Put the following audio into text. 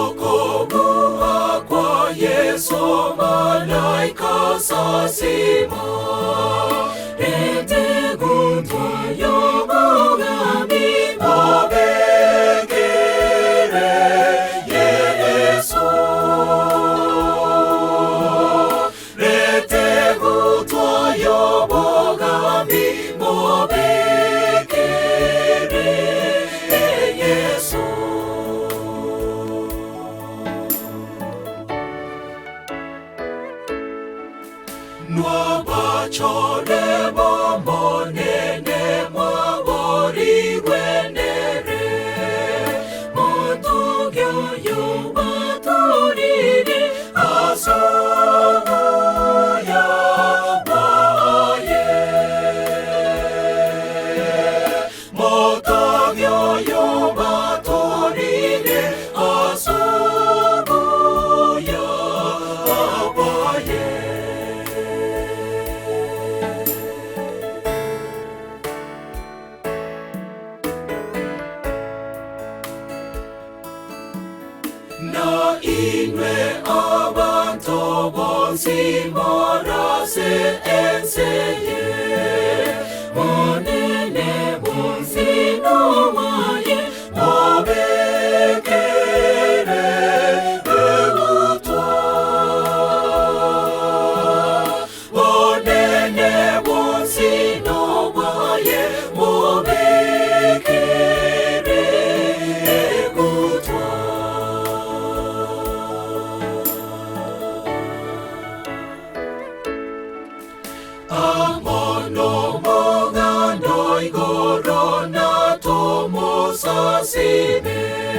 wokovu kwa Yesu malaika sasima. Ete gutwayo bogami mobekere Yesu. Ete gutwayo bogami mobekere Yesu. Nwabachore bomonene mwabori wenere motugyo yubaturiri asomuya waye motugyo yubaturiri asomuya waye. Na inwe abantu bonsi morase enseye monene bonsi no waye mobekere egutwa monene bonsi no waye mobekere egutwa. Amono mogando igoro na tomo sasime.